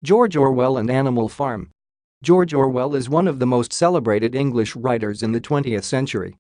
George Orwell and Animal Farm. George Orwell is one of the most celebrated English writers in the 20th century.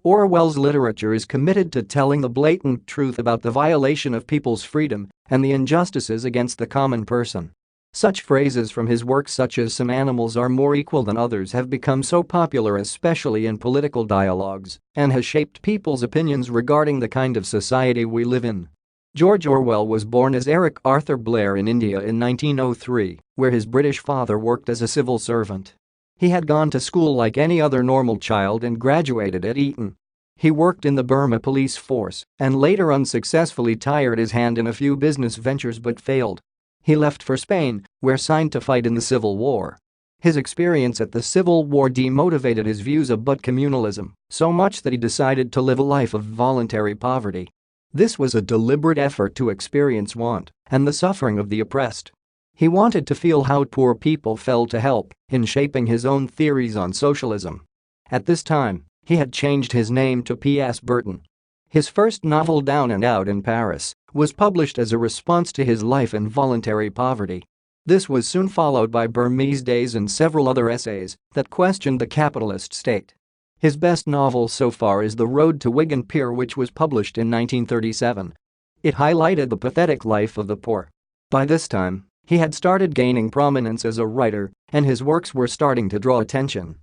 Orwell's literature is committed to telling the blatant truth about the violation of people's freedom and the injustices against the common person. Such phrases from his works such as "some animals are more equal than others" have become so popular, especially in political dialogues, and has shaped people's opinions regarding the kind of society we live in. George Orwell was born as Eric Arthur Blair in India in 1903, where his British father worked as a civil servant. He had gone to school like any other normal child and graduated at Eton. He worked in the Burma police force and later unsuccessfully tried his hand in a few business ventures but failed. He left for Spain, where signed to fight in the Civil War. His experience at the Civil War demotivated his views about communalism so much that he decided to live a life of voluntary poverty. This was a deliberate effort to experience want and the suffering of the oppressed. He wanted to feel how poor people felt to help in shaping his own theories on socialism. At this time, he had changed his name to P.S. Burton. His first novel, Down and Out in Paris, was published as a response to his life in voluntary poverty. This was soon followed by Burmese Days and several other essays that questioned the capitalist state. His best novel so far is The Road to Wigan Pier, which was published in 1937. It highlighted the pathetic life of the poor. By this time, he had started gaining prominence as a writer, and his works were starting to draw attention.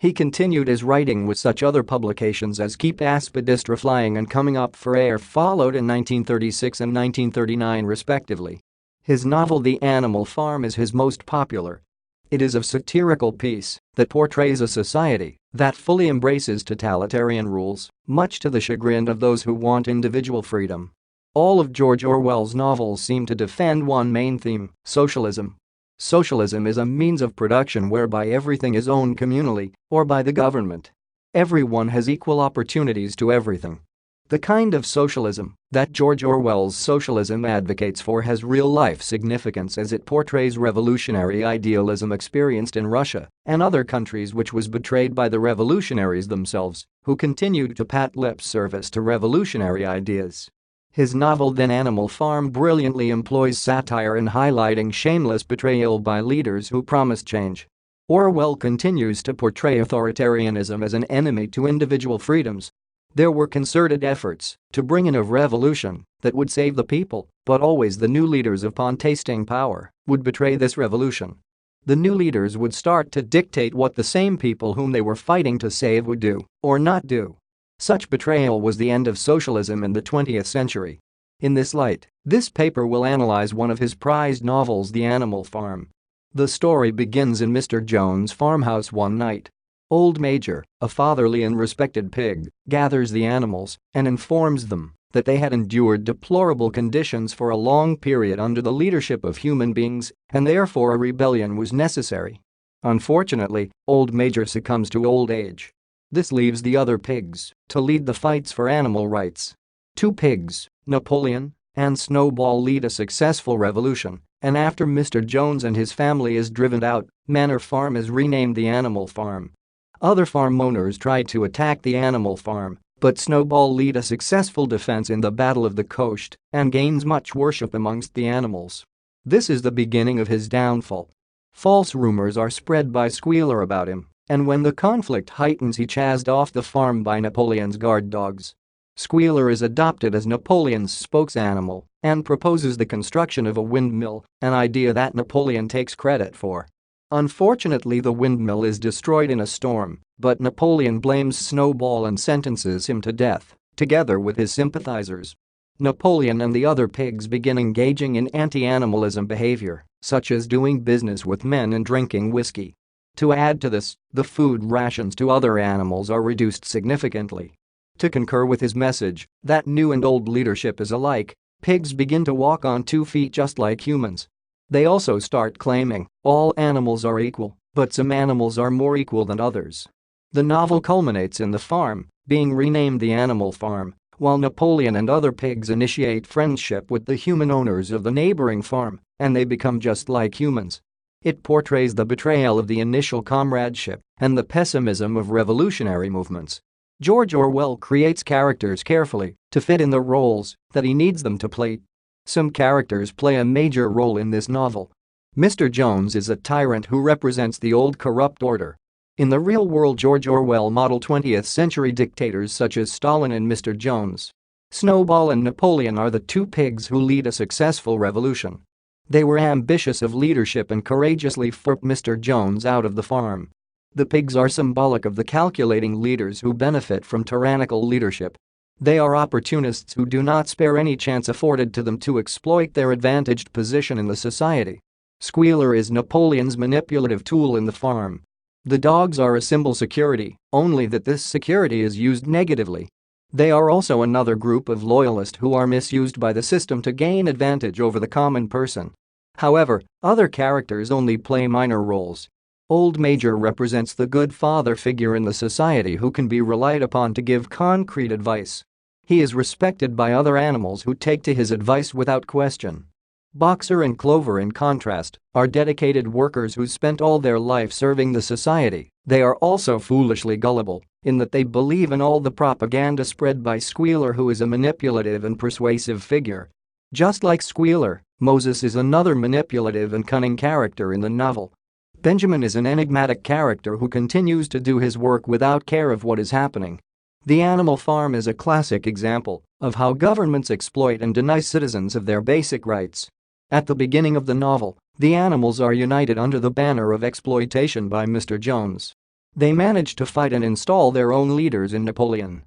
He continued his writing with such other publications as Keep Aspidistra Flying and Coming Up for Air, followed in 1936 and 1939 respectively. His novel The Animal Farm is his most popular. It is a satirical piece that portrays a society that fully embraces totalitarian rules, much to the chagrin of those who want individual freedom. All of George Orwell's novels seem to defend one main theme: socialism. Socialism is a means of production whereby everything is owned communally or by the government. Everyone has equal opportunities to everything. The kind of socialism that George Orwell's socialism advocates for has real-life significance, as it portrays revolutionary idealism experienced in Russia and other countries, which was betrayed by the revolutionaries themselves, who continued to pat lip service to revolutionary ideas. His novel Then Animal Farm brilliantly employs satire in highlighting shameless betrayal by leaders who promise change. Orwell continues to portray authoritarianism as an enemy to individual freedoms. There were concerted efforts to bring in a revolution that would save the people, but always the new leaders, upon tasting power, would betray this revolution. The new leaders would start to dictate what the same people whom they were fighting to save would do or not do. Such betrayal was the end of socialism in the 20th century. In this light, this paper will analyze one of his prized novels, The Animal Farm. The story begins in Mr. Jones' farmhouse one night. Old Major, a fatherly and respected pig, gathers the animals and informs them that they had endured deplorable conditions for a long period under the leadership of human beings, and therefore a rebellion was necessary. Unfortunately, Old Major succumbs to old age. This leaves the other pigs to lead the fights for animal rights. Two pigs, Napoleon and Snowball, lead a successful revolution, and after Mr. Jones and his family is driven out, Manor Farm is renamed The Animal Farm. Other farm owners tried to attack the Animal Farm, but Snowball lead a successful defense in the Battle of the Coast and gains much worship amongst the animals. This is the beginning of his downfall. False rumors are spread by Squealer about him, and when the conflict heightens, he chased off the farm by Napoleon's guard dogs. Squealer is adopted as Napoleon's spokesanimal and proposes the construction of a windmill, an idea that Napoleon takes credit for. Unfortunately, the windmill is destroyed in a storm, but Napoleon blames Snowball and sentences him to death, together with his sympathizers. Napoleon and the other pigs begin engaging in anti-animalism behavior, such as doing business with men and drinking whiskey. To add to this, the food rations to other animals are reduced significantly. To concur with his message that new and old leadership is alike, pigs begin to walk on 2 feet just like humans. They also start claiming all animals are equal, but some animals are more equal than others. The novel culminates in the farm being renamed The Animal Farm, while Napoleon and other pigs initiate friendship with the human owners of the neighboring farm, and they become just like humans. It portrays the betrayal of the initial comradeship and the pessimism of revolutionary movements. George Orwell creates characters carefully to fit in the roles that he needs them to play. Some characters play a major role in this novel. Mr. Jones is a tyrant who represents the old corrupt order. In the real world, George Orwell modeled 20th century dictators such as Stalin and Mr. Jones. Snowball and Napoleon are the two pigs who lead a successful revolution. They were ambitious of leadership and courageously forced Mr. Jones out of the farm. The pigs are symbolic of the calculating leaders who benefit from tyrannical leadership. They are opportunists who do not spare any chance afforded to them to exploit their advantaged position in the society. Squealer is Napoleon's manipulative tool in the farm. The dogs are a symbol security, only that this security is used negatively. They are also another group of loyalists who are misused by the system to gain advantage over the common person. However, other characters only play minor roles. Old Major represents the good father figure in the society who can be relied upon to give concrete advice. He is respected by other animals who take to his advice without question. Boxer and Clover, in contrast, are dedicated workers who spent all their life serving the society. They are also foolishly gullible, in that they believe in all the propaganda spread by Squealer, who is a manipulative and persuasive figure. Just like Squealer, Moses is another manipulative and cunning character in the novel. Benjamin is an enigmatic character who continues to do his work without care of what is happening. The Animal Farm is a classic example of how governments exploit and deny citizens of their basic rights. At the beginning of the novel, the animals are united under the banner of exploitation by Mr. Jones. They manage to fight and install their own leaders in Napoleon.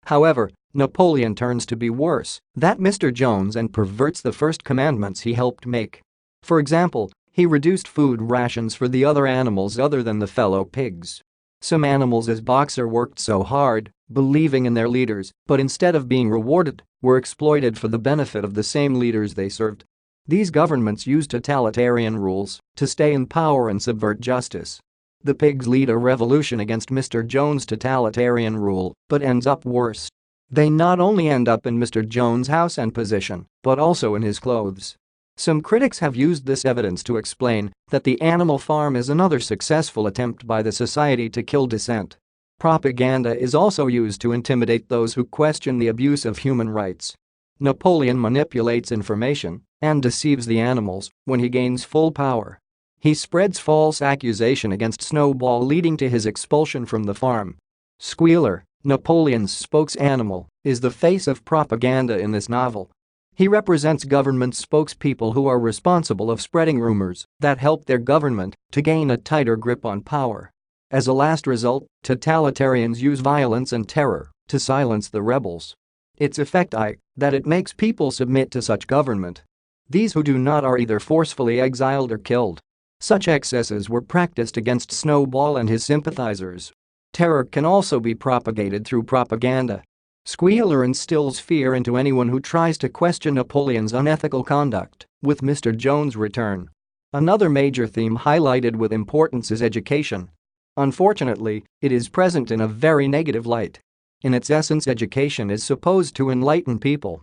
However, Napoleon turns to be worse than Mr. Jones and perverts the first commandments he helped make. For example, he reduced food rations for the other animals other than the fellow pigs. Some animals, as Boxer, worked so hard, believing in their leaders, but instead of being rewarded, were exploited for the benefit of the same leaders they served. These governments use totalitarian rules to stay in power and subvert justice. The pigs lead a revolution against Mr. Jones' totalitarian rule, but ends up worse. They not only end up in Mr. Jones' house and position, but also in his clothes. Some critics have used this evidence to explain that the Animal Farm is another successful attempt by the society to kill dissent. Propaganda is also used to intimidate those who question the abuse of human rights. Napoleon manipulates information and deceives the animals when he gains full power. He spreads false accusation against Snowball, leading to his expulsion from the farm. Squealer, Napoleon's spokes-animal, is the face of propaganda in this novel. He represents government spokespeople who are responsible of spreading rumors that help their government to gain a tighter grip on power. As a last result, totalitarians use violence and terror to silence the rebels. Its effect is that it makes people submit to such government. These who do not are either forcefully exiled or killed. Such excesses were practiced against Snowball and his sympathizers. Terror can also be propagated through propaganda. Squealer instills fear into anyone who tries to question Napoleon's unethical conduct. With Mr. Jones' return, another major theme highlighted with importance is education. Unfortunately, it is present in a very negative light. In its essence, education is supposed to enlighten people.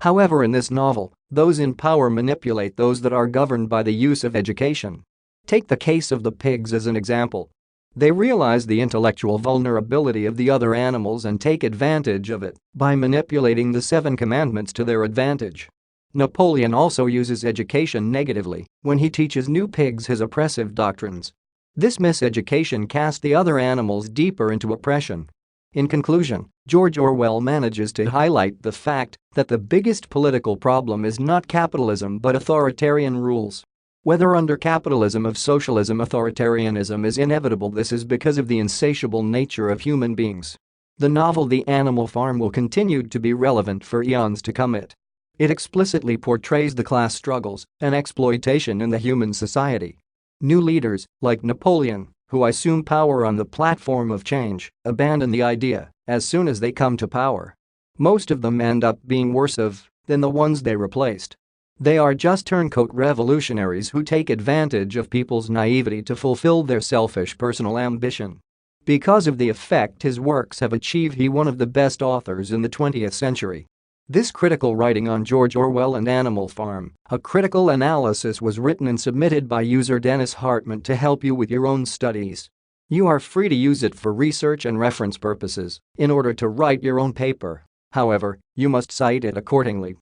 However, in this novel, those in power manipulate those that are governed by the use of education. Take the case of the pigs as an example. They realize the intellectual vulnerability of the other animals and take advantage of it by manipulating the 7 commandments to their advantage. Napoleon also uses education negatively when he teaches new pigs his oppressive doctrines. This miseducation casts the other animals deeper into oppression. In conclusion, George Orwell manages to highlight the fact that the biggest political problem is not capitalism but authoritarian rules. Whether under capitalism or socialism, authoritarianism is inevitable. This is because of the insatiable nature of human beings. The novel The Animal Farm will continue to be relevant for eons to come. It explicitly portrays the class struggles and exploitation in the human society. New leaders, like Napoleon, who assume power on the platform of change, abandon the idea as soon as they come to power. Most of them end up being worse off than the ones they replaced. They are just turncoat revolutionaries who take advantage of people's naivety to fulfill their selfish personal ambition. Because of the effect his works have achieved, he is one of the best authors in the 20th century. This critical writing on George Orwell and Animal Farm, a critical analysis, was written and submitted by user Dennis Hartman to help you with your own studies. You are free to use it for research and reference purposes in order to write your own paper. However, you must cite it accordingly.